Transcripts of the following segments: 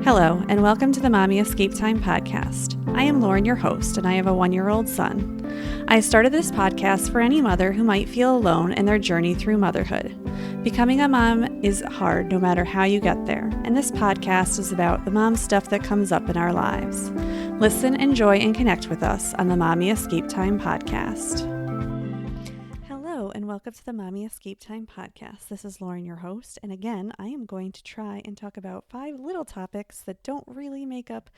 Hello, and welcome to the Mommy Escape Time podcast. I am Lauren, your host, and I have a 1-year-old son. I started this podcast for any mother who might feel alone in their journey through motherhood. Becoming a mom is hard no matter how you get there, and this podcast is about the mom stuff that comes up in our lives. Listen, enjoy, and connect with us on the Mommy Escape Time podcast. Hello, and welcome to the Mommy Escape Time podcast. This is Lauren, your host, and again, I am going to try and talk about 5 little topics that don't really make up,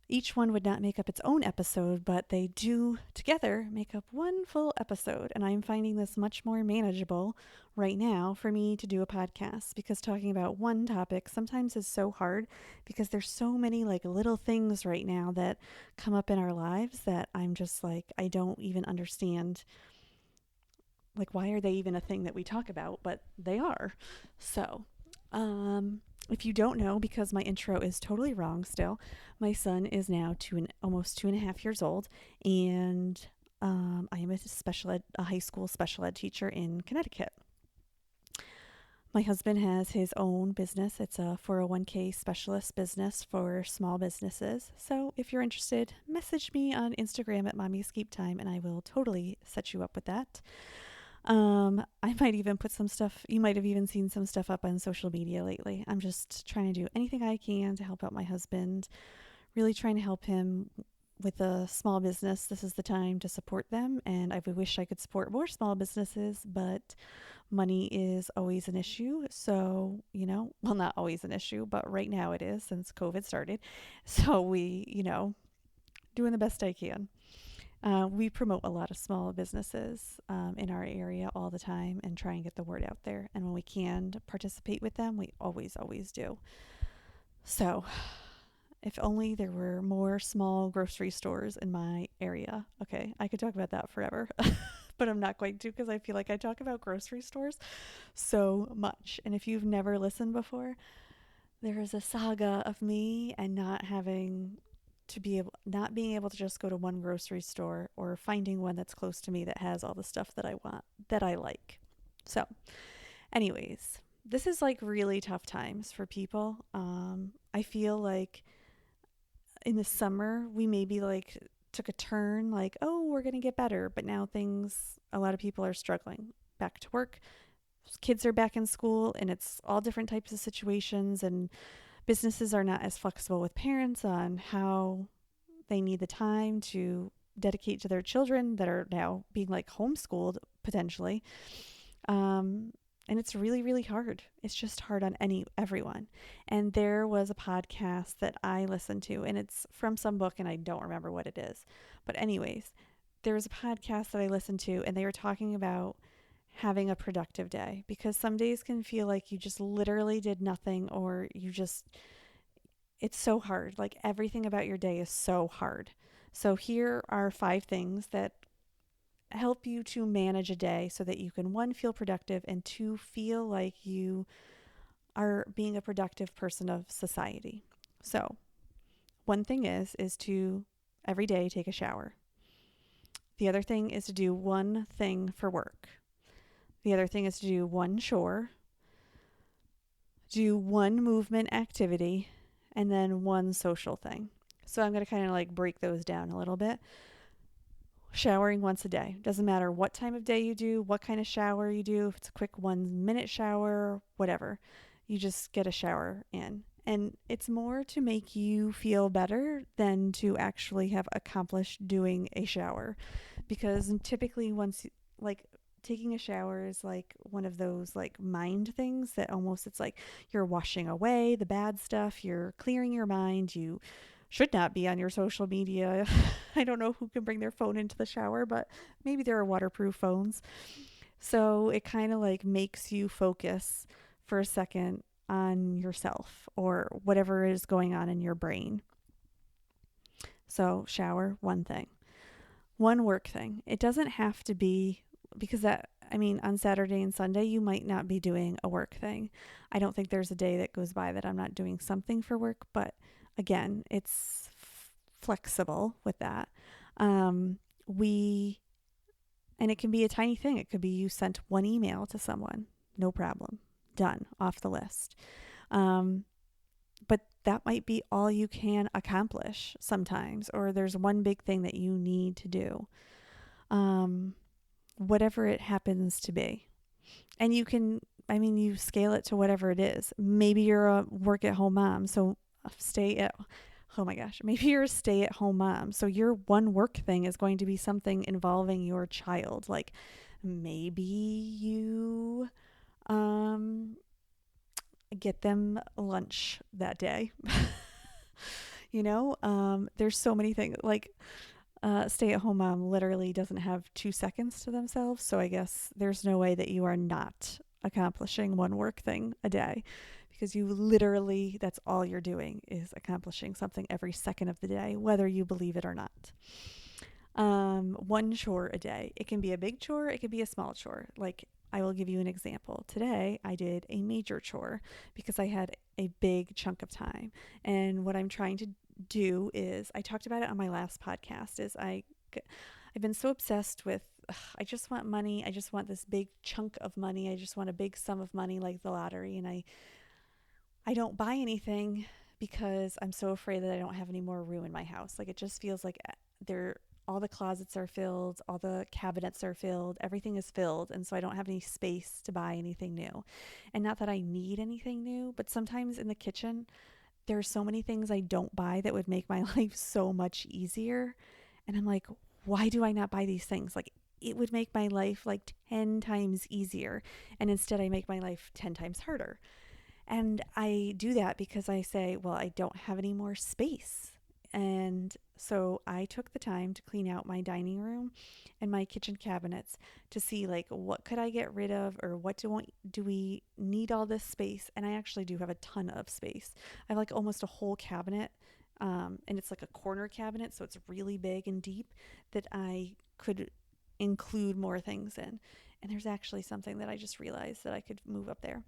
each one would not make up its own episode, but they do together make up one full episode, and I'm finding this much more manageable right now for me to do a podcast, because talking about one topic sometimes is so hard because there's so many little things right now that come up in our lives that I'm just I don't even understand. Why are they even a thing that we talk about? But they are. So, if you don't know, because my intro is totally wrong still, my son is now almost 2.5 years old, and I am a high school special ed teacher in Connecticut. My husband has his own business. It's a 401k specialist business for small businesses. So if you're interested, message me on Instagram at Mommy Escape Time, and I will totally set you up with that. I might even put some stuff, you might have even seen some stuff up on social media lately. I'm just trying to do anything I can to help out my husband, really trying to help him with a small business. This is the time to support them, and I wish I could support more small businesses, but money is always an issue. So, well, not always an issue, but right now it is since COVID started. So we, doing the best I can. We promote a lot of small businesses in our area all the time and try and get the word out there. And when we can participate with them, we always do. So if only there were more small grocery stores in my area. Okay, I could talk about that forever, but I'm not going to, because I feel like I talk about grocery stores so much. And if you've never listened before, there is a saga of me and not being able to just go to one grocery store or finding one that's close to me that has all the stuff that I want, that I like. So anyways, this is really tough times for people. I feel like in the summer we maybe took a turn, oh, we're going to get better. But now a lot of people are struggling. Back to work, kids are back in school, and it's all different types of situations, and businesses are not as flexible with parents on how they need the time to dedicate to their children that are now being homeschooled potentially. And it's really, really hard. It's just hard on everyone. And there was a podcast that I listened to, and it's from some book, and I don't remember what it is. But anyways, there was a podcast that I listened to, and they were talking about having a productive day, because some days can feel like you just literally did nothing, or it's so hard. Everything about your day is so hard. So here are 5 things that help you to manage a day so that you can, 1, feel productive, and 2, feel like you are being a productive person of society. So one thing is to every day take a shower. The other thing is to do one thing for work. The other thing is to do one chore, do one movement activity, and then one social thing. So I'm going to kind of break those down a little bit. Showering once a day. Doesn't matter what time of day you do, what kind of shower you do. If it's a quick 1-minute shower, whatever, you just get a shower in. And it's more to make you feel better than to actually have accomplished doing a shower. Because typically taking a shower is one of those mind things that almost it's you're washing away the bad stuff, you're clearing your mind, you should not be on your social media. I don't know who can bring their phone into the shower, but maybe there are waterproof phones. So it kind of makes you focus for a second on yourself or whatever is going on in your brain. So shower, one thing. One work thing. It doesn't have to be, because on Saturday and Sunday, you might not be doing a work thing. I don't think there's a day that goes by that I'm not doing something for work, but again, it's flexible with that. And it can be a tiny thing. It could be you sent one email to someone, no problem, done, off the list. But that might be all you can accomplish sometimes, or there's one big thing that you need to do, um, whatever it happens to be. And you can, I mean, you scale it to whatever it is. Maybe you're a work at home mom, so stay at, oh my gosh, maybe you're a stay at home mom. So your one work thing is going to be something involving your child. Like maybe you um, get them lunch that day. There's so many things. Like stay at home mom literally doesn't have 2 seconds to themselves. So I guess there's no way that you are not accomplishing one work thing a day, because you literally, that's all you're doing is accomplishing something every second of the day, whether you believe it or not. One chore a day. It can be a big chore, it could be a small chore. Like, I will give you an example. Today, I did a major chore because I had a big chunk of time. And what I'm trying to do is, I talked about it on my last podcast, is I've been so obsessed with, I just want money. I just want this big chunk of money. I just want a big sum of money like the lottery. And I don't buy anything because I'm so afraid that I don't have any more room in my house. Like, it just feels like all the closets are filled, all the cabinets are filled, everything is filled, and so I don't have any space to buy anything new. And not that I need anything new, but sometimes in the kitchen there are so many things I don't buy that would make my life so much easier. And I'm like, why do I not buy these things? Like, it would make my life like 10 times easier, and instead I make my life 10 times harder. And I do that because I say, well, I don't have any more space. And so I took the time to clean out my dining room and my kitchen cabinets to see, like, what could I get rid of, or what do we need all this space? And I actually do have a ton of space. I have like almost a whole cabinet, and it's like a corner cabinet, so it's really big and deep, that I could include more things in. And there's actually something that I just realized that I could move up there.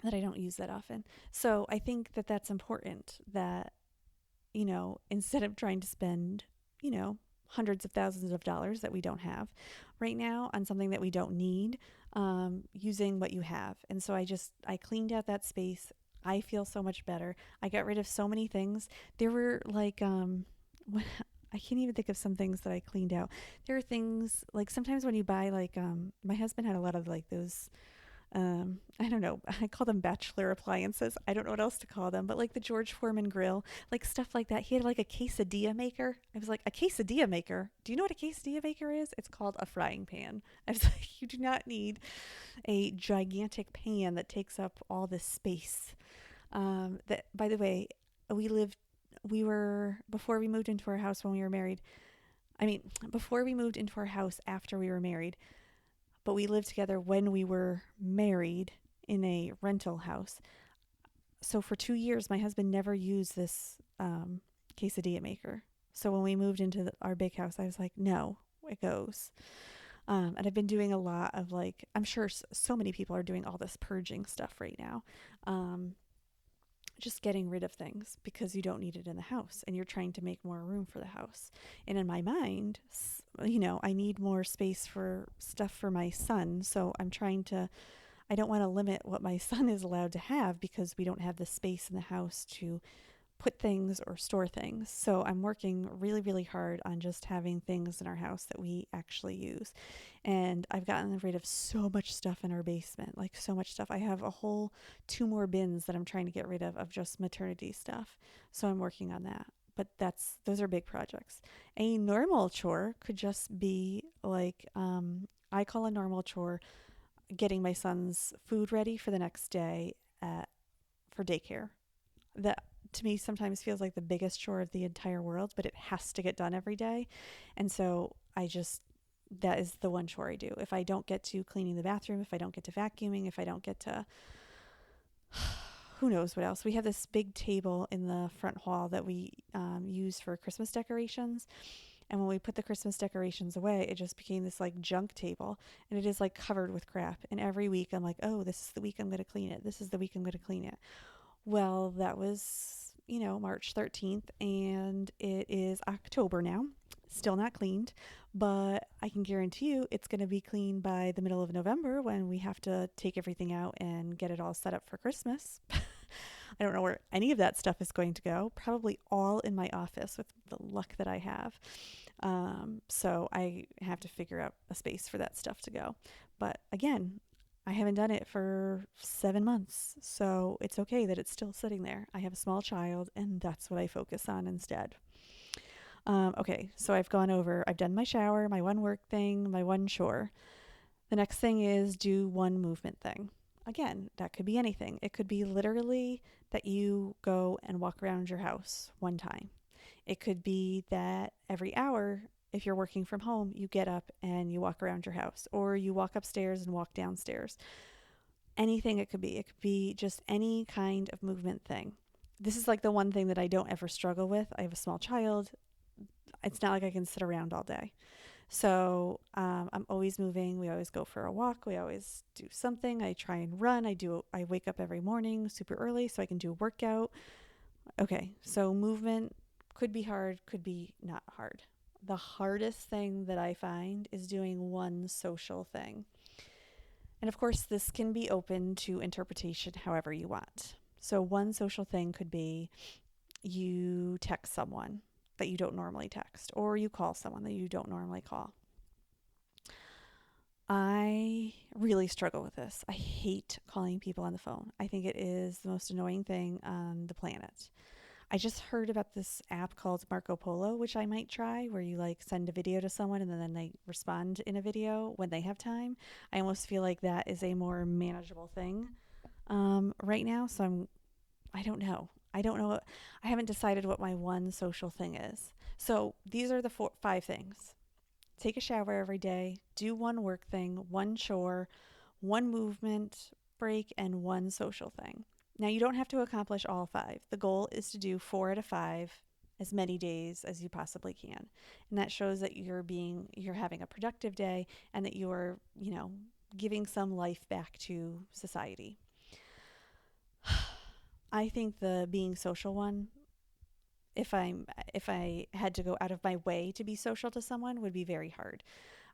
That I don't use that often. So I think that that's important, that, instead of trying to spend, hundreds of thousands of dollars that we don't have right now on something that we don't need, using what you have. And so I cleaned out that space. I feel so much better. I got rid of so many things. There were like, I can't even think of some things that I cleaned out. There are things like sometimes when you buy like, my husband had a lot of like those, I don't know, I call them bachelor appliances. I don't know what else to call them, but like the George Foreman grill, like stuff like that. He had like a quesadilla maker. I was like, a quesadilla maker? Do you know what a quesadilla maker is? It's called a frying pan. I was like, you do not need a gigantic pan that takes up all this space. That, by the way, before we moved into our house when we were married, before we moved into our house after we were married, but we lived together when we were married in a rental house. So for 2 years, my husband never used this quesadilla maker. So when we moved into our big house, I was like, no, it goes. And I've been doing a lot of like, I'm sure so many people are doing all this purging stuff right now. Just getting rid of things because you don't need it in the house and you're trying to make more room for the house. And in my mind, I need more space for stuff for my son. So I don't want to limit what my son is allowed to have because we don't have the space in the house to put things or store things. So I'm working really, really hard on just having things in our house that we actually use. And I've gotten rid of so much stuff in our basement, like so much stuff. I have a whole 2 more bins that I'm trying to get rid of just maternity stuff. So I'm working on that. But those are big projects. A normal chore could just be like, I call a normal chore getting my son's food ready for the next day for daycare. That to me sometimes feels like the biggest chore of the entire world, but it has to get done every day. And so that is the one chore I do. If I don't get to cleaning the bathroom, if I don't get to vacuuming, if I don't get to, who knows what else. We have this big table in the front hall that we use for Christmas decorations. And when we put the Christmas decorations away, it just became this like junk table, and it is like covered with crap. And every week I'm like, oh, this is the week I'm going to clean it. This is the week I'm going to clean it. Well, that was, March 13th, and it is October now. Still not cleaned, but I can guarantee you it's going to be clean by the middle of November when we have to take everything out and get it all set up for Christmas. I don't know where any of that stuff is going to go. Probably all in my office with the luck that I have. So I have to figure out a space for that stuff to go. But again, I haven't done it for 7 months, so it's okay that it's still sitting there. I have a small child, and that's what I focus on instead. Okay, so I've done my shower, my one work thing, my one chore. The next thing is do one movement thing. Again, that could be anything. It could be literally that you go and walk around your house one time. It could be that every hour, if you're working from home, you get up and you walk around your house, or you walk upstairs and walk downstairs. Anything it could be. It could be just any kind of movement thing. This is like the one thing that I don't ever struggle with. I have a small child. It's not like I can sit around all day. So I'm always moving. We always go for a walk. We always do something. I try and run. I wake up every morning super early so I can do a workout. Okay, so movement could be hard, could be not hard. The hardest thing that I find is doing one social thing. And of course, this can be open to interpretation however you want. So, one social thing could be you text someone that you don't normally text, or you call someone that you don't normally call. I really struggle with this. I hate calling people on the phone. I think it is the most annoying thing on the planet. I just heard about this app called Marco Polo, which I might try, where you like send a video to someone and then they respond in a video when they have time. I almost feel like that is a more manageable thing right now. So I don't know. I don't know. I haven't decided what my one social thing is. So these are the five things. Take a shower every day, do one work thing, one chore, one movement break, and one social thing. Now, you don't have to accomplish all five. The goal is to do 4 out of 5 as many days as you possibly can. And that shows that you're having a productive day and that you're, giving some life back to society. I think the being social one, if I had to go out of my way to be social to someone, would be very hard.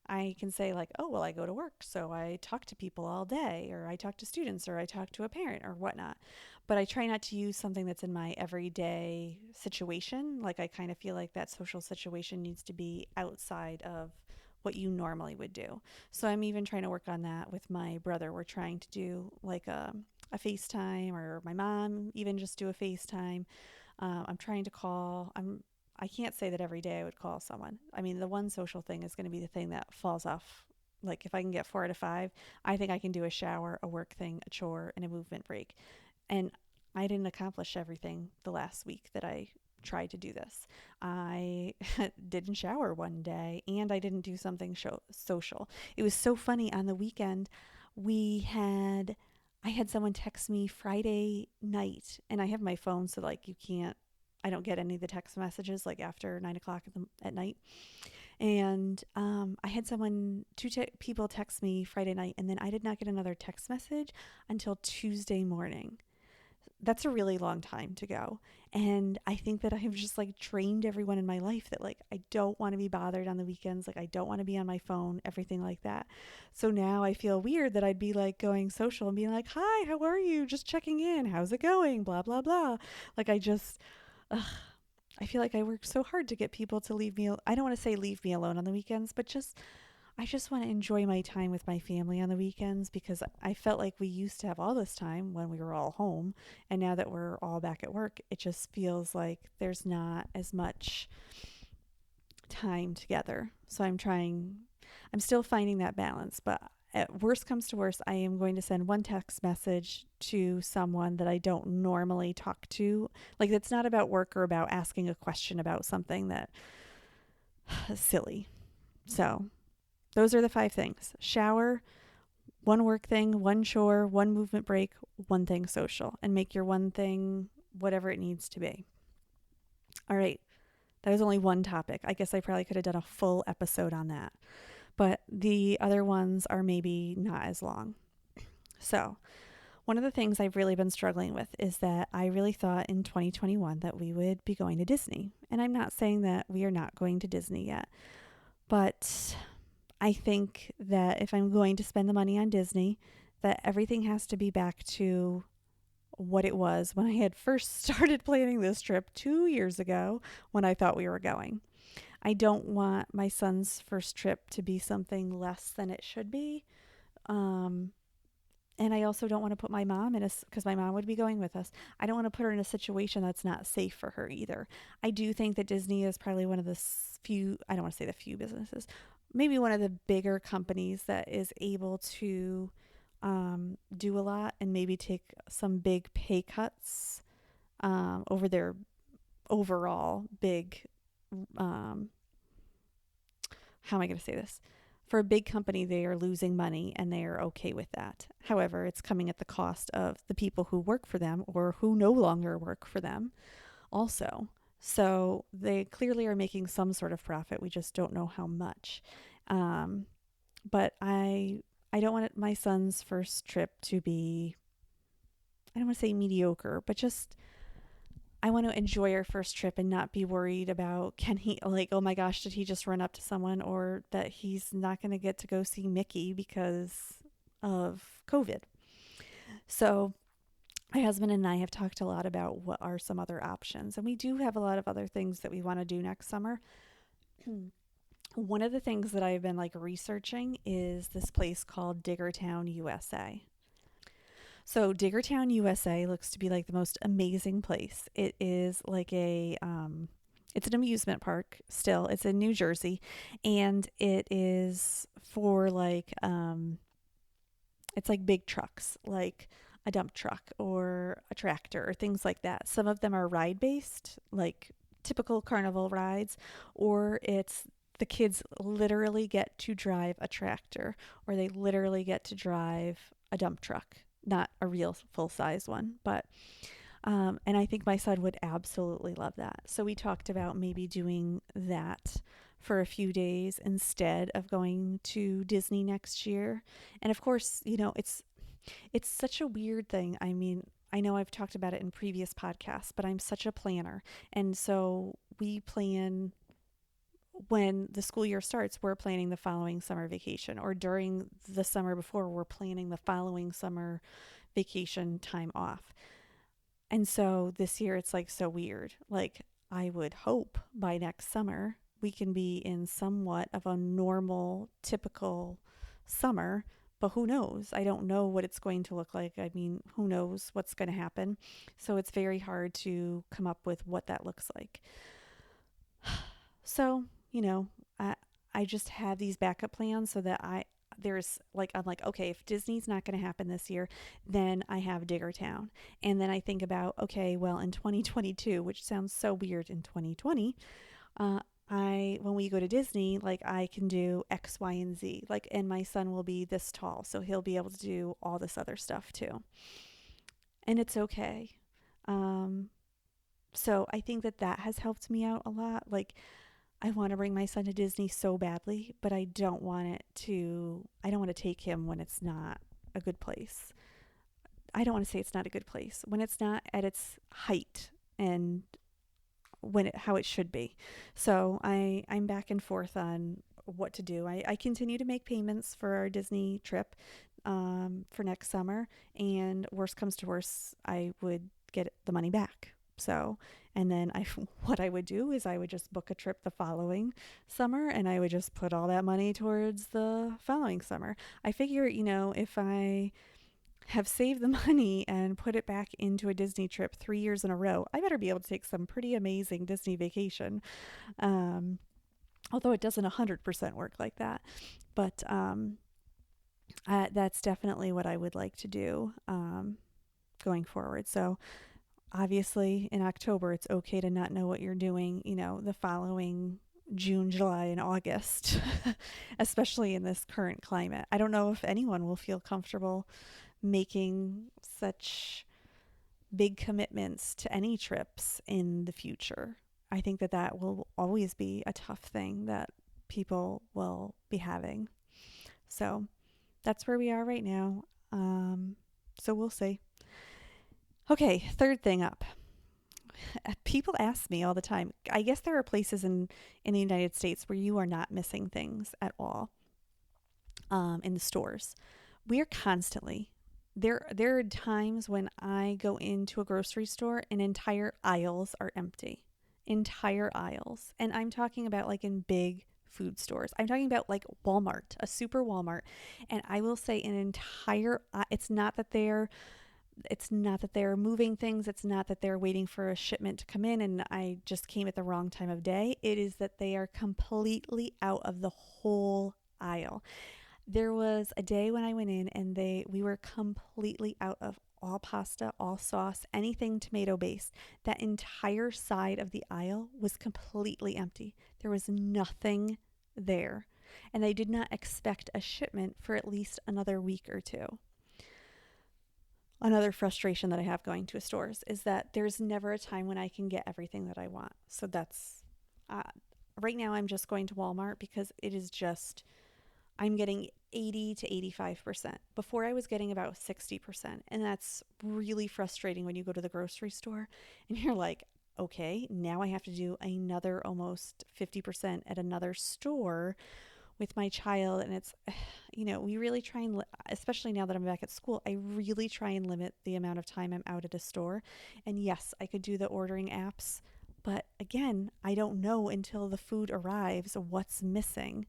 I can say like, oh, well, I go to work, so I talk to people all day, or I talk to students, or I talk to a parent, or whatnot. But I try not to use something that's in my everyday situation. Like, I kind of feel like that social situation needs to be outside of what you normally would do. So I'm even trying to work on that with my brother. We're trying to do like a FaceTime, or my mom even just do a FaceTime. I'm trying to call. I can't say that every day I would call someone. I mean, the one social thing is going to be the thing that falls off. Like, if I can get 4 out of 5, I think I can do a shower, a work thing, a chore, and a movement break. And I didn't accomplish everything the last week that I tried to do this. I didn't shower one day, and I didn't do something social. It was so funny. On the weekend, I had someone text me Friday night, and I have my phone, so like I don't get any of the text messages like after 9 o'clock at night. And I had two people text me Friday night, and then I did not get another text message until Tuesday morning. That's a really long time to go. And I think that I've just like trained everyone in my life that like I don't want to be bothered on the weekends. Like, I don't want to be on my phone, everything like that. So now I feel weird that I'd be like going social and being like, hi, how are you? Just checking in. How's it going? Blah, blah, blah. Like, ugh, I feel like I work so hard to get people to leave me. I don't want to say leave me alone on the weekends, but I just want to enjoy my time with my family on the weekends, because I felt like we used to have all this time when we were all home. And now that we're all back at work, it just feels like there's not as much time together. So I'm still finding that balance. But at worst comes to worst, I am going to send one text message to someone that I don't normally talk to. Like, it's not about work or about asking a question about something that is silly. So those are the 5 things: shower, one work thing, one chore, one movement break, one thing social, and make your one thing whatever it needs to be. All right. That was only one topic. I guess I probably could have done a full episode on that, but the other ones are maybe not as long. So, one of the things I've really been struggling with is that I really thought in 2021 that we would be going to Disney. And I'm not saying that we are not going to Disney yet, but I think that if I'm going to spend the money on Disney, that everything has to be back to what it was when I had first started planning this trip 2 years ago when I thought we were going. I don't want my son's first trip to be something less than it should be. Um, and I also don't want to put my mom in a, because my mom would be going with us. I don't want to put her in a situation that's not safe for her either. I do think that Disney is probably one of the few, I don't want to say the few businesses, maybe one of the bigger companies that is able to do a lot and maybe take some big pay cuts over their overall big, um, how am I going to say this? For a big company, they are losing money and they are okay with that. However, it's coming at the cost of the people who work for them or who no longer work for them also. So they clearly are making some sort of profit. We just don't know how much. Um, but I don't want my son's first trip to be, I don't want to say mediocre, but just I want to enjoy our first trip and not be worried about can he, like, oh my gosh, did he just run up to someone, or that he's not going to get to go see Mickey because of COVID. So my husband and I have talked a lot about what are some other options, and we do have a lot of other things that we want to do next summer. One of the things that I've been like researching is this place called Diggertown, USA. So Diggertown, USA looks to be like the most amazing place. It is like it's an amusement park still. It's in New Jersey, and it is for like it's like big trucks, like a dump truck or a tractor or things like that. Some of them are ride based, like typical carnival rides, or it's the kids literally get to drive a tractor or they literally get to drive a dump truck. Not a real full size one, but and I think my son would absolutely love that. So we talked about maybe doing that for a few days instead of going to Disney next year. And of course, it's such a weird thing. I mean, I know I've talked about it in previous podcasts, but I'm such a planner. And so we plan when the school year starts, we're planning the following summer vacation, or during the summer before, we're planning the following summer vacation time off. And so this year it's like so weird. Like, I would hope by next summer we can be in somewhat of a normal, typical summer, but who knows? I don't know what it's going to look like. I mean, who knows what's going to happen? So it's very hard to come up with what that looks like. So, I I just have these backup plans so that I'm like, okay, if Disney's not going to happen this year, then I have Diggertown. And then I think about, okay, well, in 2022, which sounds so weird in 2020, uh I when we go to Disney, like I can do X, Y, and Z. Like, and my son will be this tall, so he'll be able to do all this other stuff too. And it's okay. Um so I think that that has helped me out a lot. Like, I want to bring my son to Disney so badly, but I don't want to take him when it's not a good place. I don't want to say it's not a good place, when it's not at its height and how it should be. So I'm back and forth on what to do. I continue to make payments for our Disney trip for next summer, and worst comes to worst, I would get the money back. So, and then what I would do is I would just book a trip the following summer, and I would just put all that money towards the following summer. I figure, if I have saved the money and put it back into a Disney trip 3 years in a row, I better be able to take some pretty amazing Disney vacation. Um, Although it doesn't 100% work like that. But that's definitely what I would like to do going forward. So obviously in October, it's okay to not know what you're doing, the following June, July, and August, especially in this current climate. I don't know if anyone will feel comfortable making such big commitments to any trips in the future. I think that that will always be a tough thing that people will be having. So that's where we are right now. So we'll see. Okay, third thing up. People ask me all the time. I guess there are places in the United States where you are not missing things at all in the stores. We are constantly there are times when I go into a grocery store and entire aisles are empty. Entire aisles. And I'm talking about like in big food stores. I'm talking about like Walmart, a super Walmart. And I will say an entire it's not that they're moving things, it's not that they're waiting for a shipment to come in and I just came at the wrong time of day. It is that they are completely out of the whole aisle. There was a day when I went in and we were completely out of all pasta, all sauce, anything tomato based. That entire side of the aisle was completely empty. There was nothing there. And they did not expect a shipment for at least another week or two. Another frustration that I have going to stores is that there's never a time when I can get everything that I want. So that's uh, right now I'm just going to Walmart because it is just I'm getting 80 to 85%. Before I was getting about 60%. And that's really frustrating when you go to the grocery store and you're like, okay, now I have to do another almost 50% at another store with my child. And it's, we really try and, especially now that I'm back at school, I really try and limit the amount of time I'm out at a store. And yes, I could do the ordering apps. But again, I don't know until the food arrives what's missing.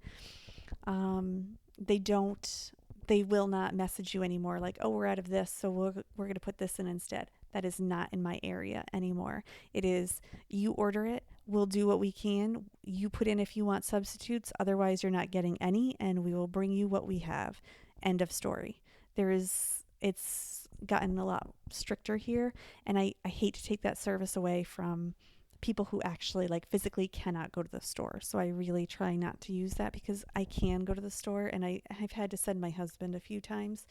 They don't, they will not message you anymore like, oh, we're out of this, so we're going to put this in instead. That is not in my area anymore. It is, you order it, we'll do what we can. You put in if you want substitutes, otherwise you're not getting any, and we will bring you what we have. End of story. It's gotten a lot stricter here, and I hate to take that service away from people who actually like physically cannot go to the store. So I really try not to use that because I can go to the store and I've had to send my husband a few times,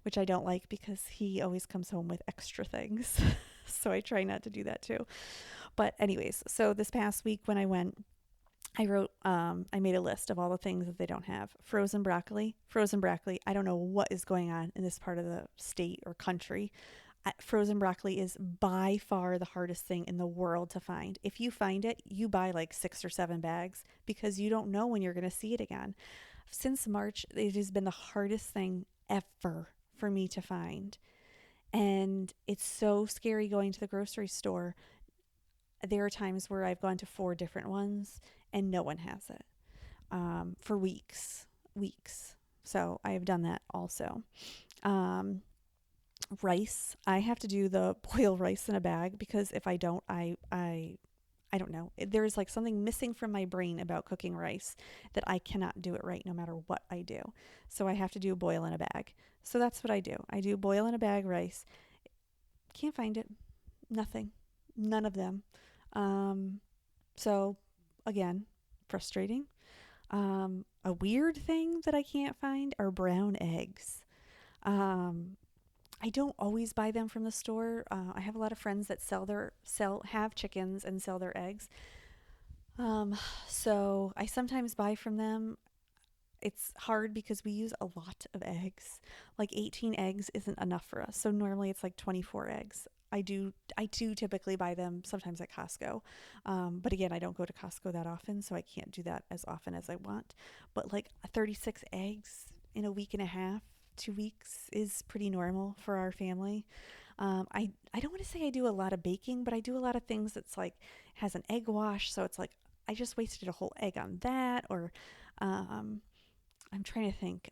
which I don't like because he always comes home with extra things. So I try not to do that too. But anyways, so this past week when I went, I made a list of all the things that they don't have. Frozen broccoli. I don't know what is going on in this part of the state or country. Frozen broccoli is by far the hardest thing in the world to find. If you find it, you buy like 6 or 7 bags because you don't know when you're going to see it again. Since March, it has been the hardest thing ever for me to find. And it's so scary going to the grocery store. There are times where I've gone to 4 different ones and no one has it for weeks. So I have done that also. Rice. I have to do the boil rice in a bag because if I don't, I don't know. There's like something missing from my brain about cooking rice that I cannot do it right no matter what I do. So I have to do boil in a bag. So that's what I do. I do boil in a bag rice. Can't find it. Nothing. None of them. So again, frustrating. A weird thing that I can't find are brown eggs. I don't always buy them from the store. I have a lot of friends that have chickens and sell their eggs. So I sometimes buy from them. It's hard because we use a lot of eggs. Like 18 eggs isn't enough for us. So normally it's like 24 eggs. I do typically buy them sometimes at Costco. But again, I don't go to Costco that often, so I can't do that as often as I want. But like 36 eggs in a week and a half, 2 weeks is pretty normal for our family. I don't want to say I do a lot of baking, but I do a lot of things that's like has an egg wash. So it's like I just wasted a whole egg on that. Or I'm trying to think.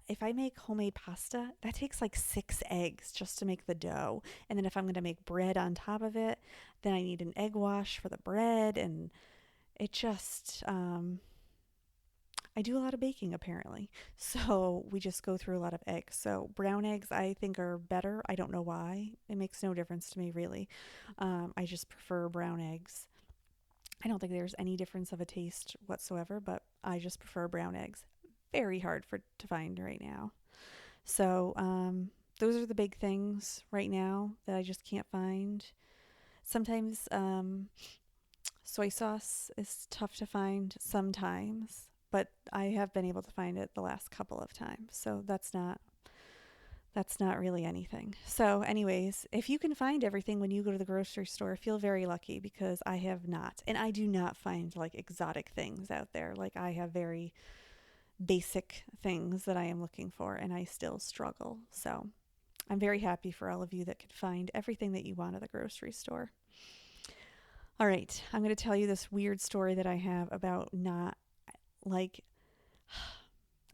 If I make homemade pasta, that takes like 6 eggs just to make the dough. And then if I'm going to make bread on top of it, then I need an egg wash for the bread. And it just, I do a lot of baking apparently. So we just go through a lot of eggs. So brown eggs I think are better. I don't know why. It makes no difference to me really. I just prefer brown eggs. I don't think there's any difference of a taste whatsoever, but I just prefer brown eggs. Very hard to find right now. So those are the big things right now that I just can't find. Sometimes soy sauce is tough to find sometimes, but I have been able to find it the last couple of times. So that's not really anything. So anyways, if you can find everything when you go to the grocery store, feel very lucky because I have not. And I do not find like exotic things out there. Like I have very basic things that I am looking for, and I still struggle. So I'm very happy for all of you that could find everything that you want at the grocery store. All right, I'm going to tell you this weird story that I have about not like.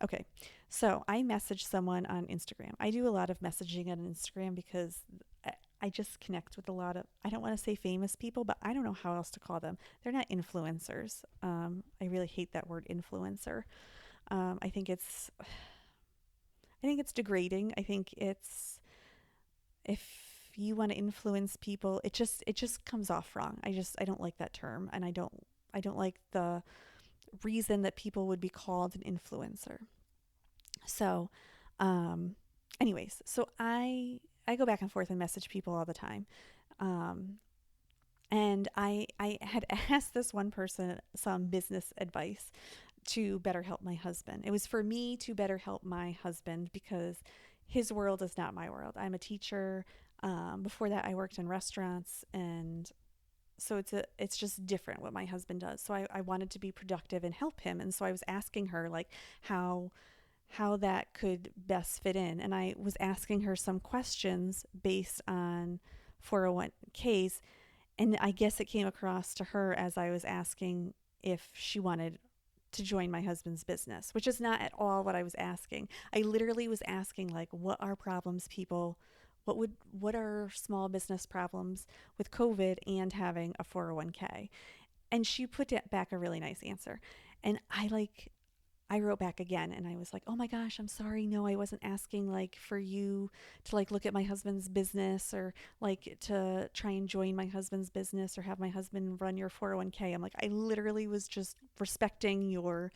Okay, so I messaged someone on Instagram. I do a lot of messaging on Instagram because I just connect with a lot of, I don't want to say famous people, but I don't know how else to call them. They're not influencers. I really hate that word influencer. I think it's degrading. I think it's, if you want to influence people, it just comes off wrong. I don't like that term, and I don't like the reason that people would be called an influencer. So, um, anyways, so I go back and forth and message people all the time. Um, and I had asked this one person some business advice to better help my husband. It was for me to better help my husband because his world is not my world. I'm a teacher. Before that, I worked in restaurants, and so it's just different what my husband does. So I wanted to be productive and help him, and so I was asking her like how that could best fit in. And I was asking her some questions based on 401ks. And I guess it came across to her as I was asking if she wanted to join my husband's business, which is not at all what I was asking. I literally was asking, like, what are problems people, what are small business problems with COVID and having a 401k? And she put back a really nice answer. And I wrote back again and I was like, "Oh my gosh, I'm sorry. No, I wasn't asking like for you to like look at my husband's business or like to try and join my husband's business or have my husband run your 401k." I'm like, "I literally was just respecting your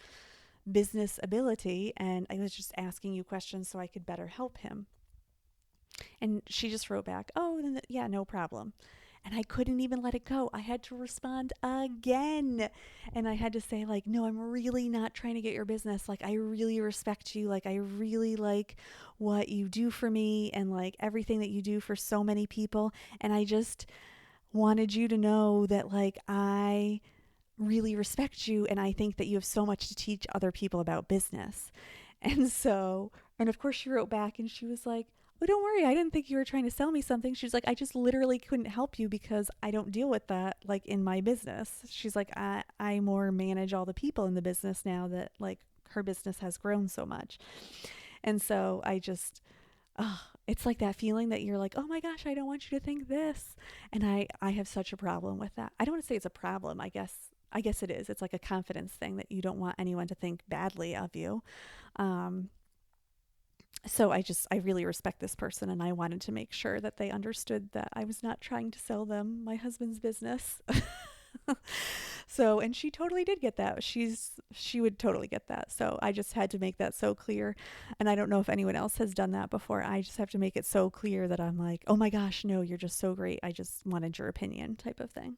business ability and I was just asking you questions so I could better help him." And she just wrote back, "Oh, then yeah, no problem." And I couldn't even let it go. I had to respond again. And I had to say, like, "No, I'm really not trying to get your business. Like, I really respect you. Like, I really like what you do for me and like everything that you do for so many people. And I just wanted you to know that, like, I really respect you and I think that you have so much to teach other people about business." And so, and of course, she wrote back and she was like, "Oh, don't worry. I didn't think you were trying to sell me something." She's like, "I just literally couldn't help you because I don't deal with that like in my business." She's like, I more manage all the people in the business now that like her business has grown so much." And so I just, oh, it's like that feeling that you're like, "Oh my gosh, I don't want you to think this." And I have such a problem with that. I don't want to say it's a problem. I guess it is. It's like a confidence thing that you don't want anyone to think badly of you. Um, so I really respect this person and I wanted to make sure that they understood that I was not trying to sell them my husband's business. So, and she totally did get that. She would totally get that. So I just had to make that so clear. And I don't know if anyone else has done that before. I just have to make it so clear that I'm like, "Oh my gosh, no, you're just so great. I just wanted your opinion," type of thing.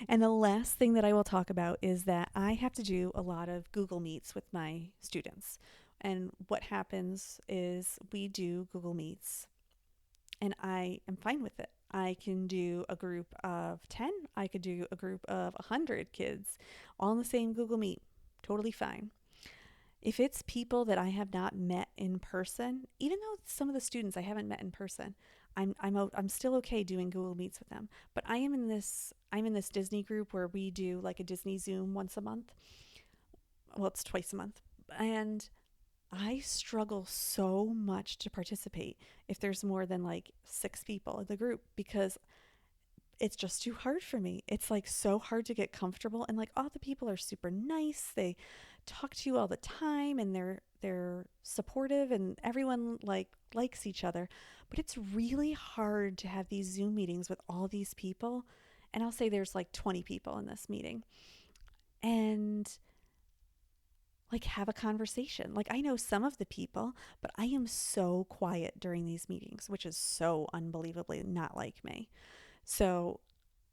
And the last thing that I will talk about is that I have to do a lot of Google Meets with my students. And what happens is we do Google Meets and I am fine with it. I can do a group of 10, I could do a group of 100 kids all in the same Google Meet. Totally fine. If it's people that I have not met in person, even though some of the students I haven't met in person, I'm still okay doing Google Meets with them. But I'm in this Disney group where we do like a Disney Zoom once a month. Well, it's twice a month. And I struggle so much to participate if there's more than like 6 people in the group because it's just too hard for me. It's like so hard to get comfortable and like all the people are super nice. They talk to you all the time and they're supportive and everyone like likes each other. But it's really hard to have these Zoom meetings with all these people. And I'll say there's like 20 people in this meeting. And like have a conversation. Like I know some of the people, but I am so quiet during these meetings, which is so unbelievably not like me. So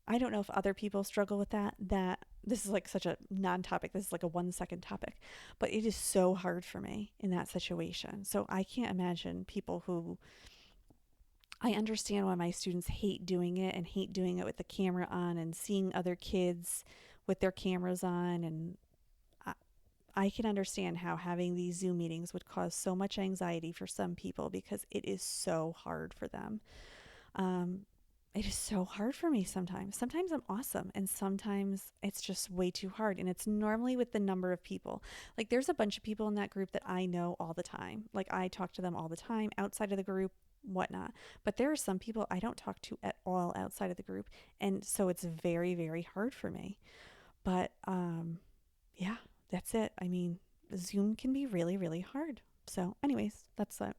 I don't know if other people struggle with that. That this is like such a non-topic. This is like a 1 second topic, but it is so hard for me in that situation. So I can't imagine people who, I understand why my students hate doing it and hate doing it with the camera on and seeing other kids with their cameras on. And I, I can understand how having these Zoom meetings would cause so much anxiety for some people because it is so hard for them. Um, it is so hard for me sometimes. Sometimes I'm awesome, and sometimes it's just way too hard. And it's normally with the number of people. Like, there's a bunch of people in that group that I know all the time. Like, I talk to them all the time outside of the group, whatnot. But there are some people I don't talk to at all outside of the group. And so it's very, very hard for me. But yeah, that's it. I mean, Zoom can be really, really hard. So, anyways, that's it.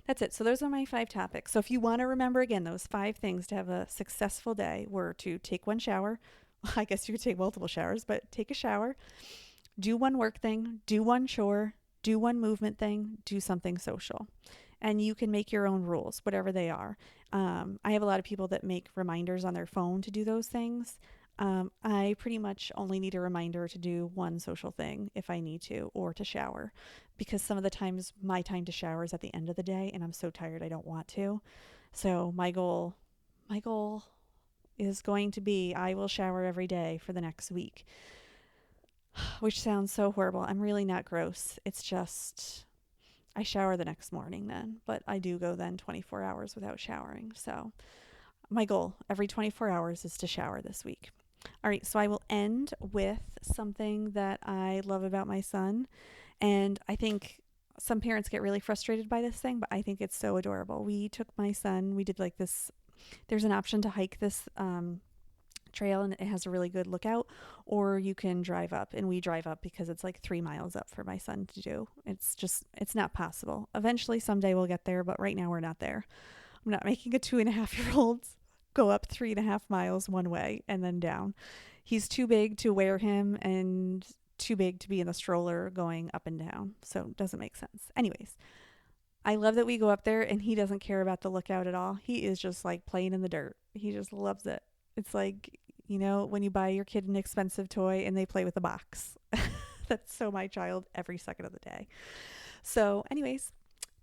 That's it. So, those are my 5 topics. So, if you want to remember again, those 5 things to have a successful day were to take one shower. I guess you could take multiple showers, but take a shower, do one work thing, do one chore, do one movement thing, do something social. And you can make your own rules, whatever they are. I have a lot of people that make reminders on their phone to do those things. I pretty much only need a reminder to do one social thing if I need to, or to shower, because some of the times my time to shower is at the end of the day and I'm so tired I don't want to. So my goal is going to be I will shower every day for the next week, which sounds so horrible. I'm really not gross. It's just I shower the next morning then, but I do go then 24 hours without showering. So my goal every 24 hours is to shower this week. All right, so I will end with something that I love about my son. And I think some parents get really frustrated by this thing, but I think it's so adorable. We took my son, we did like this, there's an option to hike this trail and it has a really good lookout, or you can drive up. And we drive up because it's like 3 miles up for my son to do. It's not possible. Eventually, someday we'll get there, but right now we're not there. I'm not making a 2.5-year-old go up 3.5 miles one way and then down. He's too big to wear him and too big to be in the stroller going up and down. So it doesn't make sense. Anyways, I love that we go up there and he doesn't care about the lookout at all. He is just like playing in the dirt. He just loves it. It's like, when you buy your kid an expensive toy and they play with a box. That's so my child every second of the day. So, anyways,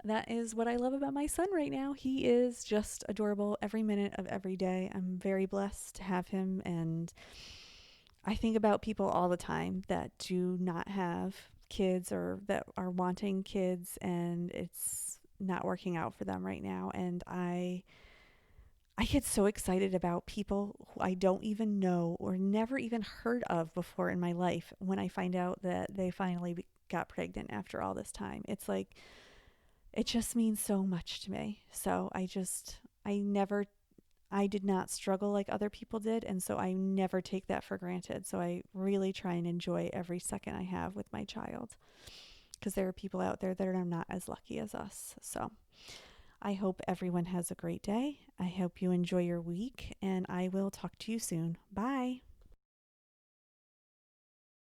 that is what I love about my son right now. He is just adorable every minute of every day. I'm very blessed to have him. And I think about people all the time that do not have kids or that are wanting kids and it's not working out for them right now. And I get so excited about people who I don't even know or never even heard of before in my life when I find out that they finally got pregnant after all this time. It's like, it just means so much to me. So I did not struggle like other people did. And so I never take that for granted. So I really try and enjoy every second I have with my child because there are people out there that are not as lucky as us. So I hope everyone has a great day. I hope you enjoy your week and I will talk to you soon. Bye.